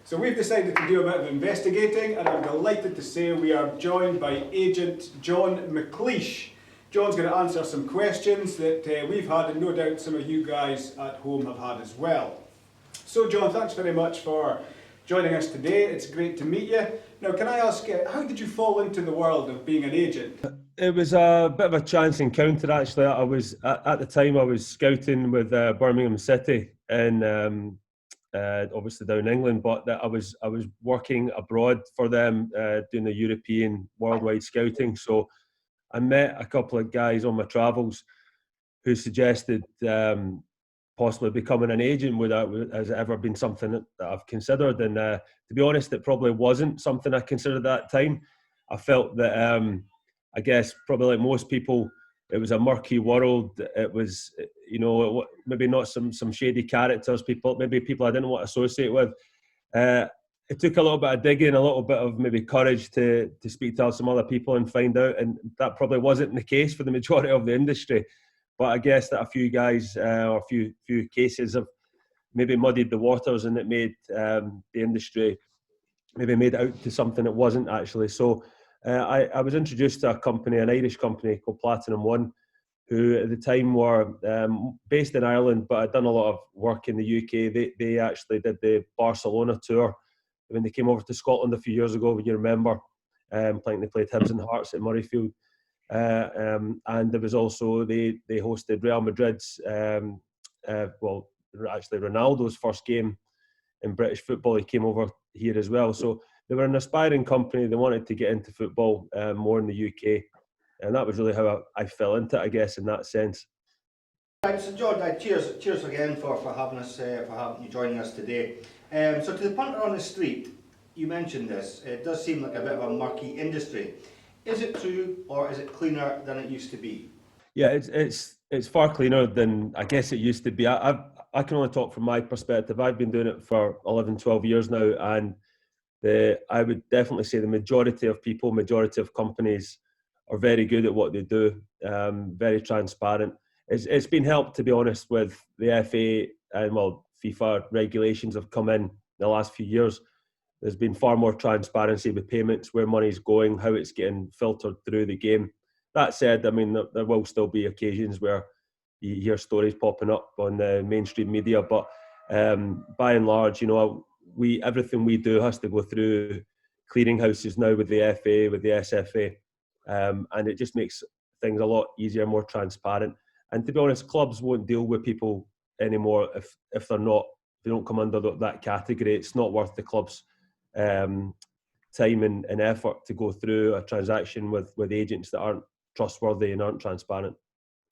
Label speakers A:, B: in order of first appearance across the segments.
A: So we've decided to do a bit of investigating, and I'm delighted to say we are joined by agent Jon McLeish. Jon's going to answer some questions that we've had, and no doubt some of you guys at home have had as well. So Jon, thanks very much for joining us today. It's great to meet you. Now, can I ask, how did you fall into the world of being an agent?
B: It was a bit of a chance encounter, actually. I was at the time I was scouting with Birmingham City and obviously down in England, but that I was working abroad for them doing the European worldwide scouting. So I met a couple of guys on my travels who suggested possibly becoming an agent. Has ever been something that I've considered? And to be honest, it probably wasn't something I considered at that time. I felt that I guess probably like most people, it was a murky world. It was, maybe not some shady characters, maybe people I didn't want to associate with. It took a little bit of digging, a little bit of maybe courage to speak to some other people and find out, and that probably wasn't the case for the majority of the industry. But I guess that a few guys or a few cases have maybe muddied the waters, and it made the industry maybe made it out to something it wasn't actually. So I was introduced to a company, an Irish company called Platinum One, who at the time were based in Ireland, but had done a lot of work in the UK. They actually did the Barcelona tour when they came over to Scotland a few years ago, when you remember, they played Hibs and Hearts at Murrayfield. And there was also, they hosted Real Madrid's, actually Ronaldo's first game in British football. He came over here as well. So they were an aspiring company. They wanted to get into football more in the UK. And that was really how I fell into it, I guess, in that sense.
C: Right, so Jon, cheers again for having us, for having you joining us today. So to the punter on the street, you mentioned this. It does seem like a bit of a murky industry. Is it true, or is it cleaner than it used to be?
B: Yeah, it's far cleaner than I guess it used to be. I can only talk from my perspective. I've been doing it for 11, 12 years now, and I would definitely say the majority of people, majority of companies are very good at what they do, very transparent. It's been helped, to be honest, with the FA and FIFA regulations have come in the last few years. There's been far more transparency with payments, where money's going, how it's getting filtered through the game. That said, I mean, there will still be occasions where you hear stories popping up on the mainstream media, but by and large, everything we do has to go through clearinghouses now with the FA, with the SFA, and it just makes things a lot easier, more transparent. And to be honest, clubs won't deal with people anymore if they don't come under that category. It's not worth the club's time and effort to go through a transaction with agents that aren't trustworthy and aren't transparent.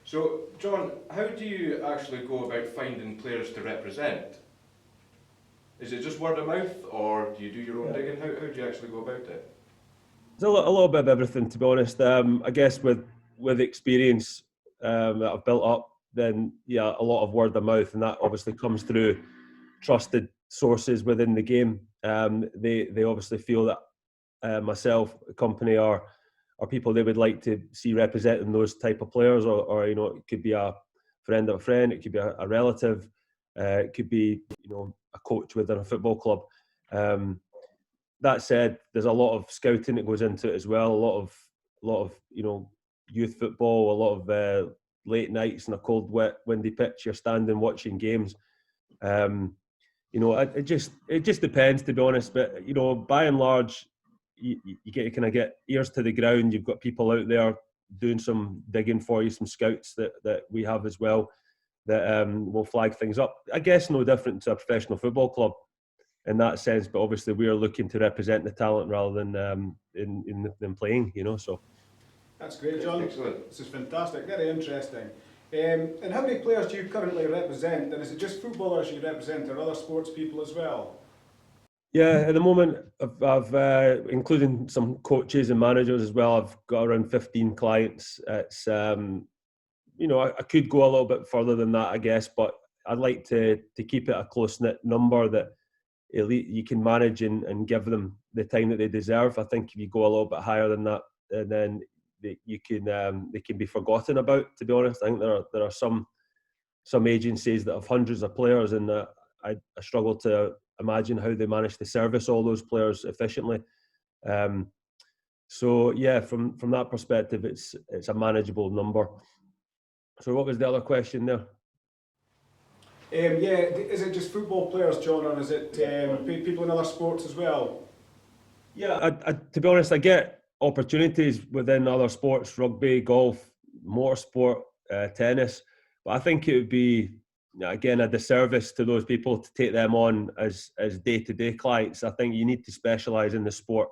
D: So, Jon, how do you actually go about finding players to represent? Is it just word of mouth, or do you do your own digging? How do you actually go about it?
B: There's a little bit of everything, to be honest. I guess with experience that I've built up, then yeah, a lot of word of mouth, and that obviously comes through trusted sources within the game. They obviously feel that myself, the company, are people they would like to see representing those type of players, or it could be a friend of a friend, it could be a relative, it could be a coach within a football club. That said, there's a lot of scouting that goes into it as well. A lot of youth football, a lot of late nights in a cold, wet, windy pitch. You're standing watching games. It just depends, to be honest. But by and large, you get ears to the ground. You've got people out there doing some digging for you, some scouts that we have as well that will flag things up. I guess no different to a professional football club in that sense, but obviously we are looking to represent the talent rather than in playing. So
A: That's great, Jon.
D: Excellent.
A: This is fantastic, very interesting. And how many players do you currently represent? And is it just footballers you represent, or other sports people as well?
B: Yeah, at the moment, I've including some coaches and managers as well. I've got around 15 clients. It's I could go a little bit further than that, I guess, but I'd like to keep it a close knit number that you can manage and give them the time that they deserve. I think if you go a little bit higher than that, then they can be forgotten about. To be honest, I think there are some agencies that have hundreds of players, and I struggle to imagine how they manage to service all those players efficiently. So yeah, from that perspective, it's a manageable number. So what was the other question there?
A: Yeah, is it just football players, John, or is it people in other sports as well?
B: Yeah, to be honest, I get opportunities within other sports: rugby, golf, motorsport, tennis. But I think it would be, again, a disservice to those people to take them on as day-to-day clients. I think you need to specialise in the sport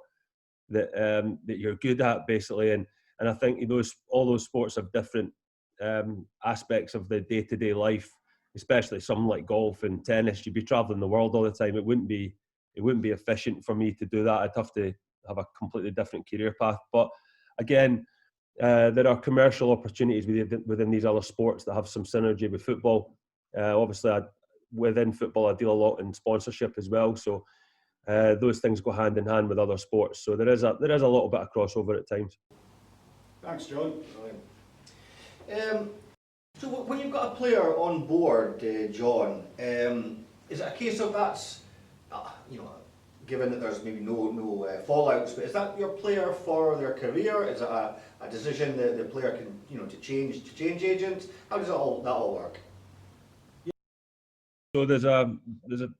B: that you're good at, basically, and I think all those sports have different aspects of the day-to-day life. Especially something like golf and tennis, you'd be travelling the world all the time. It wouldn't be efficient for me to do that. I'd have to have a completely different career path. But again, there are commercial opportunities within these other sports that have some synergy with football. Obviously, within football, I deal a lot in sponsorship as well. So those things go hand in hand with other sports. So there is a little bit of crossover at times.
A: Thanks, John.
C: So when you've got a player on board, John, is it a case of that's, given that there's maybe no fallouts, but is that your player for their career? Is it a decision that the player can, to change agents? How does that all work?
B: So there's a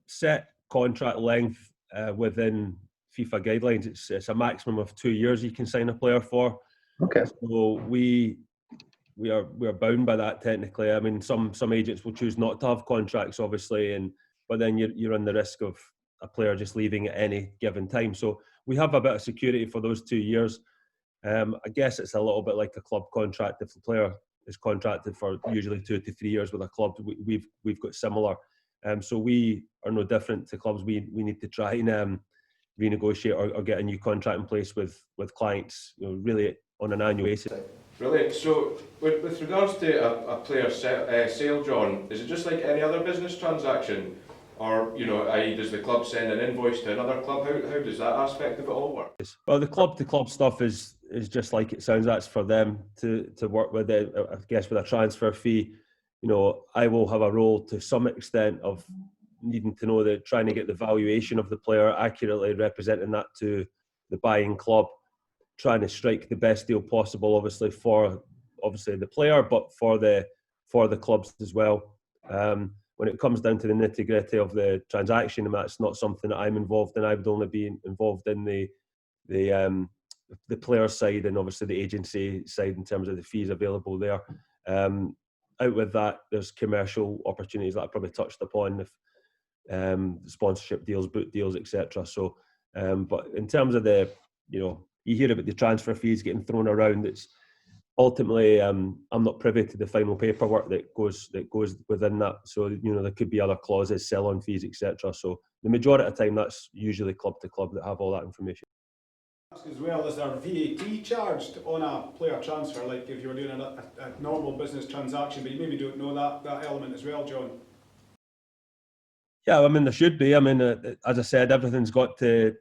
B: set contract length within FIFA guidelines. It's a maximum of 2 years you can sign a player for.
C: Okay.
B: So we are bound by that technically. I mean, some agents will choose not to have contracts, obviously, but then you run the risk of a player just leaving at any given time. So we have a bit of security for those 2 years. I guess it's a little bit like a club contract. If the player is contracted for usually 2 to 3 years with a club, we've got similar. So we are no different to clubs. We need to try and renegotiate or get a new contract in place with clients, really on an annual basis.
D: Brilliant. So with regards to a player sale, John, is it just like any other business transaction? Or, i.e. does the club send an invoice to another club? How does that aspect of it all work?
B: Well, the club-to-club stuff is just like it sounds. That's for them to work with it, I guess, with a transfer fee. I will have a role to some extent of needing to know that, trying to get the valuation of the player accurately, representing that to the buying club, trying to strike the best deal possible, obviously for the player, but for the clubs as well. When it comes down to the nitty-gritty of the transaction, and that's not something that I'm involved in. I would only be involved in the player side and obviously the agency side in terms of the fees available there. Out with that, there's commercial opportunities that I probably touched upon, if sponsorship deals, boot deals, etc. So, but in terms of you hear about the transfer fees getting thrown around. It's ultimately, I'm not privy to the final paperwork that goes within that. So, there could be other clauses, sell-on fees, etc. So the majority of the time, that's usually club to club that have all that information.
A: As well, is there VAT charged on a player transfer, like if you were doing a normal business transaction, but you maybe don't know that element as well, John?
B: Yeah, I mean, there should be. I mean, as I said, everything's got to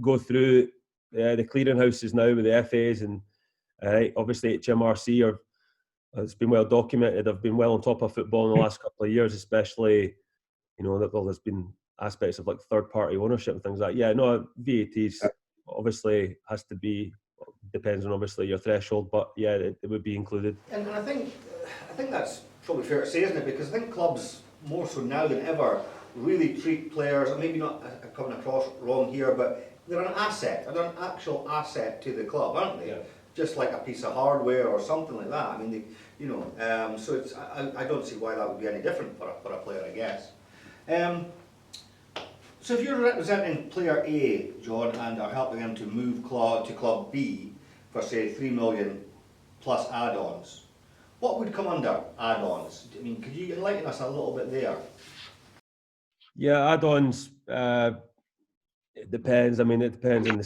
B: go through the clearinghouses now with the FAs, and obviously HMRC it's been well documented. I've been well on top of football in the last couple of years, especially, there's been aspects of like third-party ownership and things like that. Yeah, no, VAT's obviously has to be, depends on obviously your threshold, but yeah, it would be included.
C: And I think that's probably fair to say, isn't it? Because I think clubs, more so now than ever, really treat players, and maybe not coming across wrong here, but they're an asset, they're an actual asset to the club, aren't they? Yeah. Just like a piece of hardware or something like that. I mean, so it's, I don't see why that would be any different for a player, I guess. So if you're representing player A, John, and are helping him to move to club B for, say, 3 million plus add-ons, what would come under add-ons? I mean, could you enlighten us a little bit there?
B: Yeah, add-ons, it depends. I mean, it depends on the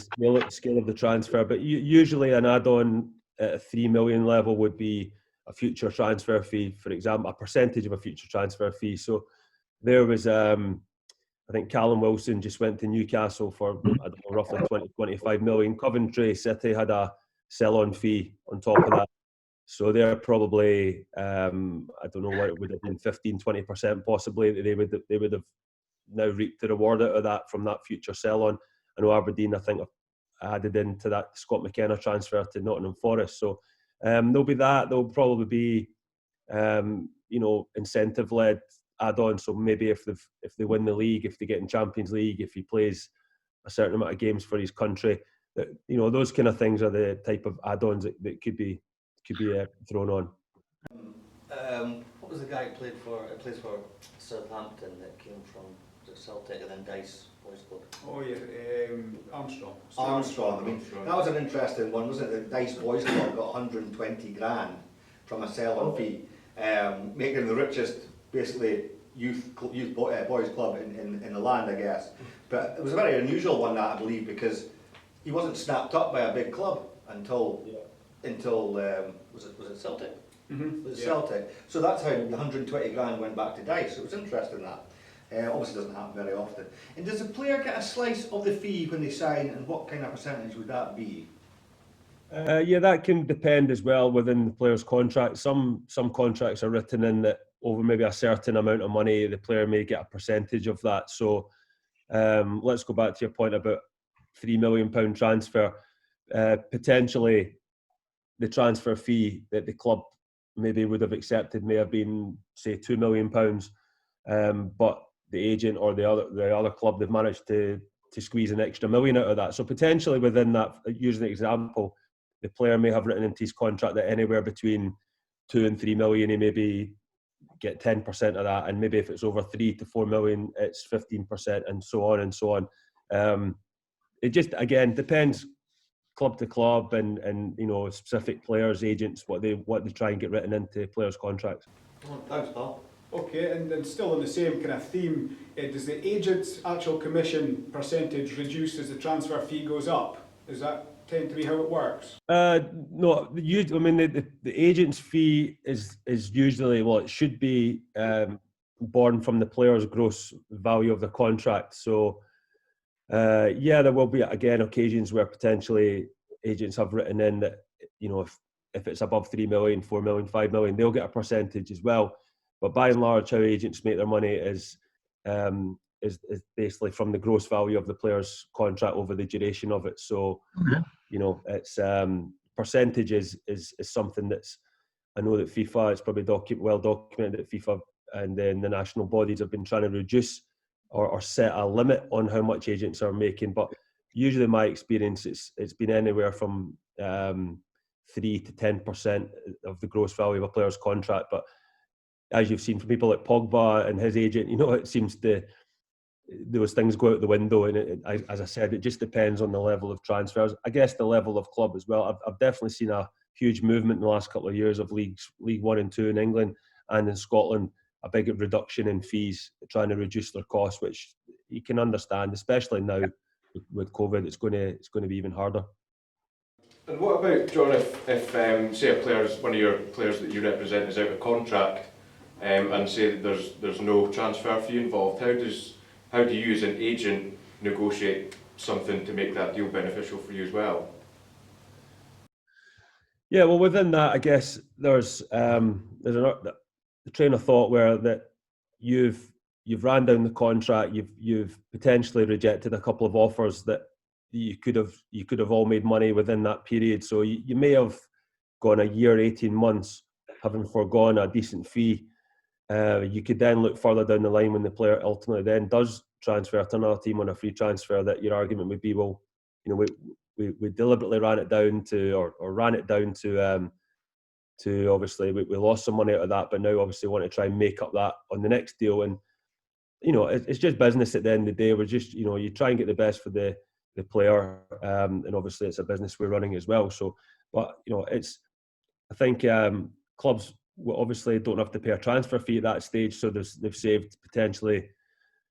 B: scale of the transfer, but usually an add-on at a 3 million level would be a future transfer fee, for example, a percentage of a future transfer fee. So there was, I think Callum Wilson just went to Newcastle for, I don't know, roughly 25 million. Coventry City had a sell-on fee on top of that. So they're probably, I don't know what it would have been, 15-20% possibly, that they would have now reap the reward out of that from that future sell on. I know Aberdeen, I think, have added into that Scott McKenna transfer to Nottingham Forest. So there'll be that. There'll probably be incentive-led add-ons. So maybe if they win the league, if they get in Champions League, if he plays a certain amount of games for his country, that those kind of things are the type of add-ons that could be thrown on.
C: What was the guy who plays for Southampton that came from Celtic and then Dice Boys Club?
A: Oh yeah, Armstrong.
C: Armstrong. I mean, that was an interesting one, wasn't it? The Dice Boys Club got 120 grand from a sell-on fee, making the richest, basically, youth boys club in the land, I guess. But it was a very unusual one, that I believe, because he wasn't snapped up by a big club until was it Celtic?
A: Mm-hmm.
C: Was it Celtic? So that's how the 120 grand went back to Dice. It was interesting, that. Obviously doesn't happen very often. And does the player get a slice of the fee when they sign, and what kind of percentage would that be?
B: That can depend as well within the player's contract. Some contracts are written in that over maybe a certain amount of money, the player may get a percentage of that. So let's go back to your point about £3 million transfer. Potentially, the transfer fee that the club maybe would have accepted may have been, say, £2 million, but the agent or the other club, they've managed to squeeze an extra million out of that. So potentially within that, using the example, the player may have written into his contract that anywhere between 2 and 3 million, he maybe get 10% of that, and maybe if it's over 3 to 4 million, it's 15%, and so on and so on. It just, again, depends club to club and specific players, agents, what they try and get written into players' contracts.
C: Thanks, Paul.
A: Okay, and still on the same kind of theme, does the agent's actual commission percentage reduce as the transfer fee goes up? Does that tend to be how it works?
B: No, the agent's fee is usually, it should be born from the player's gross value of the contract. So there will be, again, occasions where potentially agents have written in that, if it's above 3 million, 4 million, 5 million, they'll get a percentage as well. But by and large, how agents make their money is basically from the gross value of the player's contract over the duration of it. So, it's percentage is something that's, I know that FIFA, it's probably well documented that FIFA and then the national bodies have been trying to reduce or set a limit on how much agents are making. But usually, in my experience, it's been anywhere from 3 to 10% of the gross value of a player's contract. But as you've seen from people like Pogba and his agent, it seems those things go out the window. And as I said, it just depends on the level of transfers. I guess the level of club as well. I've definitely seen a huge movement in the last couple of years of League 1 and 2 in England and in Scotland. A big reduction in fees, trying to reduce their costs, which you can understand, especially now with COVID. It's going to be even harder.
D: And what about, John, if say one of your players that you represent is out of contract, and say that there's no transfer fee involved, how do you as an agent negotiate something to make that deal beneficial for you as well?
B: Yeah, well, within that, I guess there's a train of thought where that you've ran down the contract, you've potentially rejected a couple of offers that you could have all made money within that period. So you may have gone a year, 18 months, having foregone a decent fee. You could then look further down the line when the player ultimately then does transfer to another team on a free transfer, that your argument would be, well, we deliberately ran it down to obviously we lost some money out of that, but now obviously want to try and make up that on the next deal. And it's just business at the end of the day. We're just you try and get the best for the player, and obviously it's a business we're running as well. So, but I think clubs obviously don't have to pay a transfer fee at that stage, so they've saved potentially,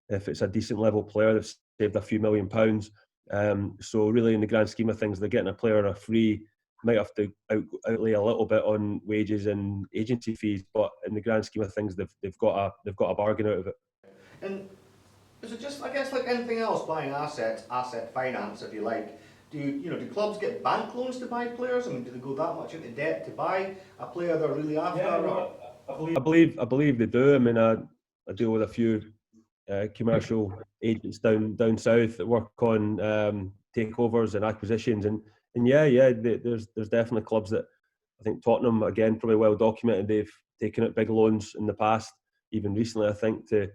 B: if it's a decent level player, they've saved a few £1 million. So really, in the grand scheme of things, they're getting a player on a free. Might have to outlay a little bit on wages and agency fees, but in the grand scheme of things, they've got a bargain out of it.
C: And is it just, I guess, like anything else, buying asset finance, if you like? Do clubs get bank loans to buy players? I mean, do they go that much into debt to buy a player they're really after?
B: Yeah, I believe they do. I mean, I deal with a few commercial agents down south that work on takeovers and acquisitions, and there's definitely clubs that I think Tottenham, again, probably well documented. They've taken out big loans in the past, even recently. I think it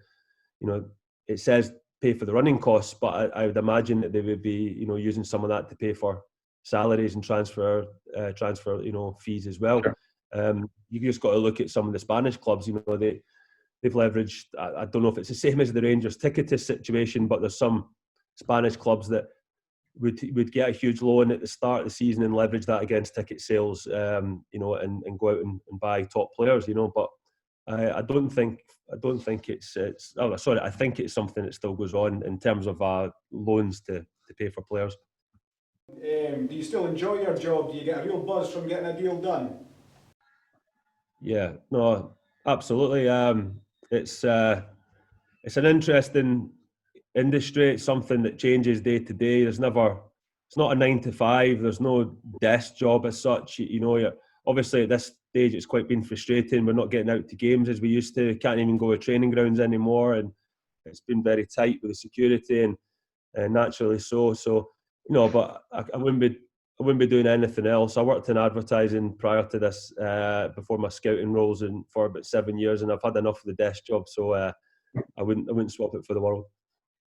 B: says pay for the running costs, but I would imagine that they would be using some of that to pay for salaries and transfer fees as well. Sure. You just got to look at some of the Spanish clubs. They've leveraged. I don't know if it's the same as the Rangers Ticketus situation, but there's some Spanish clubs that would get a huge loan at the start of the season and leverage that against ticket sales, and go out and buy top players. But I think it's something that still goes on in terms of loans to pay for players.
A: Do you still enjoy your job? Do you get a real buzz from getting a deal done?
B: Yeah, no, absolutely. It's an interesting industry. It's something that changes day to day. It's not a 9 to 5. There's no desk job as such. Obviously at this stage it's quite been frustrating. We're not getting out to games as we used to. Can't even go to training grounds anymore, and it's been very tight with the security and naturally so. But I wouldn't be doing anything else. I worked in advertising prior to this, before my scouting roles, and for about 7 years, and I've had enough of the desk job. So I wouldn't swap it for the world.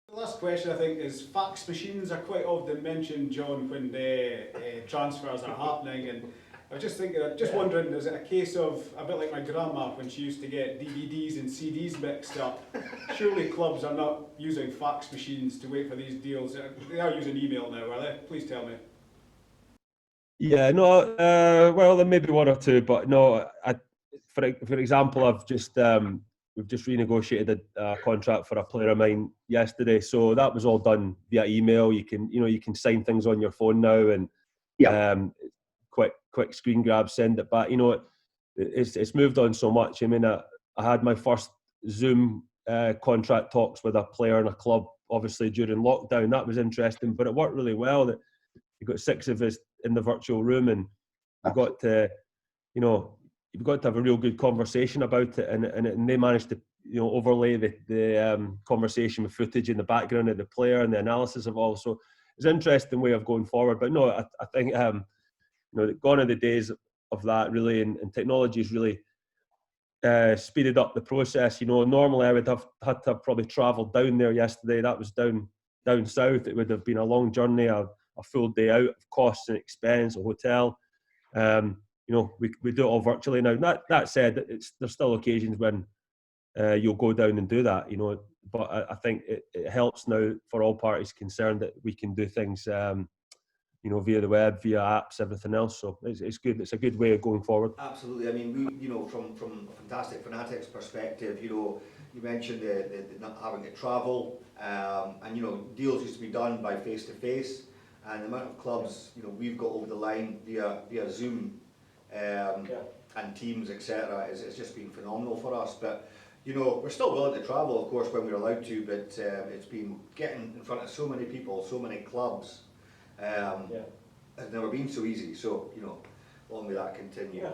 A: The last question, I think, is fax machines are quite often mentioned, John, when the transfers are happening, and I was just wondering, is it a case of, a bit like my grandma when she used to get DVDs and CDs mixed up? Surely clubs are not using fax machines to wait for these deals. They are using email now, are they? Please tell me.
B: Yeah, no, well, there may be one or two, but no. For example, we've just renegotiated a contract for a player of mine yesterday, so that was all done via email. You can sign things on your phone now, and quick screen grab, send it back. It's moved on so much. I mean, I had my first Zoom contract talks with a player in a club, obviously during lockdown. That was interesting, but it worked really well. That you got 6 of us in the virtual room, and you've got to have a real good conversation about it, and they managed to overlay the conversation with footage in the background of the player and the analysis of all. So it's an interesting way of going forward. But no, I think gone are the days of that, really, and technology has really speeded up the process. Normally I would have had to have probably travelled down there yesterday. That was down south. It would have been a long journey, a full day out of costs and expense, a hotel. We do it all virtually now. That said, there's still occasions when you'll go down and do that, But I think it helps now for all parties concerned that we can do things, via the web, via apps, everything else. So it's good. It's a good way of going forward.
C: Absolutely. I mean, we, from a Fantastic Fanatics perspective, you mentioned the not having to travel, and deals used to be done by face to face, and the amount of clubs we've got over the line via Zoom. And Teams, etc. It's just been phenomenal for us. But we're still willing to travel, of course, when we're allowed to. But it's been getting in front of so many people, so many clubs. Has never been so easy. So long may that continue.
D: Yeah.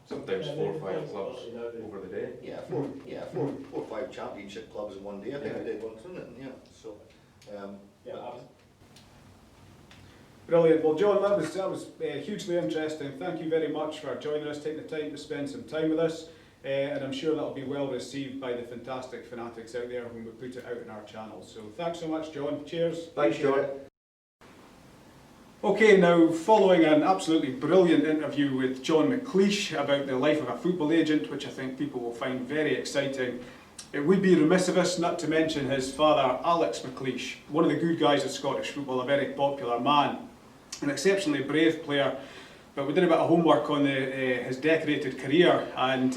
D: Sometimes 4 or 5 clubs over the day.
C: Four or 5 championship clubs in one day. I think I did once, didn't it? Yeah. So.
A: Brilliant. Well, John, that was hugely interesting. Thank you very much for joining us, taking the time to spend some time with us, and I'm sure that'll be well received by the Fantastic Fanatics out there when we put it out on our channel. So thanks so much, John. Cheers.
C: Thanks, John.
A: Okay, now following an absolutely brilliant interview with Jon McLeish about the life of a football agent, which I think people will find very exciting, it would be remiss of us not to mention his father, Alex McLeish, one of the good guys of Scottish football, a very popular man. An exceptionally brave player, but we did a bit of homework on his decorated career, and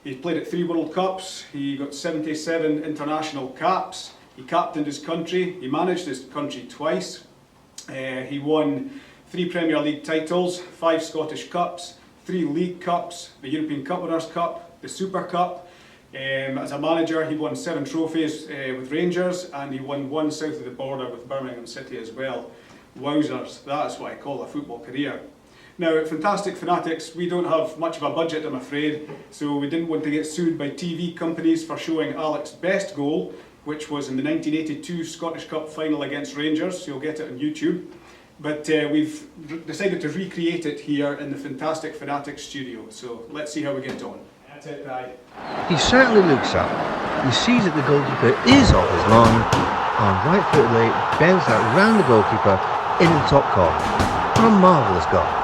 A: he played at 3 World Cups, he got 77 international caps, he captained his country, he managed his country twice, he won 3 Premier League titles, 5 Scottish Cups, 3 League Cups, the European Cup Winners' Cup, the Super Cup. As a manager, he won 7 trophies with Rangers, and he won 1 south of the border with Birmingham City as well. Wowzers, that's what I call a football career. Now at Fantastic Fanatics, we don't have much of a budget, I'm afraid, so we didn't want to get sued by TV companies for showing Alex's best goal, which was in the 1982 Scottish Cup final against Rangers. You'll get it on YouTube. But we've decided to recreate it here in the fantastic Fanatics studio. So let's see how we get on. That's it, right.
E: He certainly looks up. He sees that the goalkeeper is off his line, and right foot late bends that round the goalkeeper into the top corner. What a marvellous goal.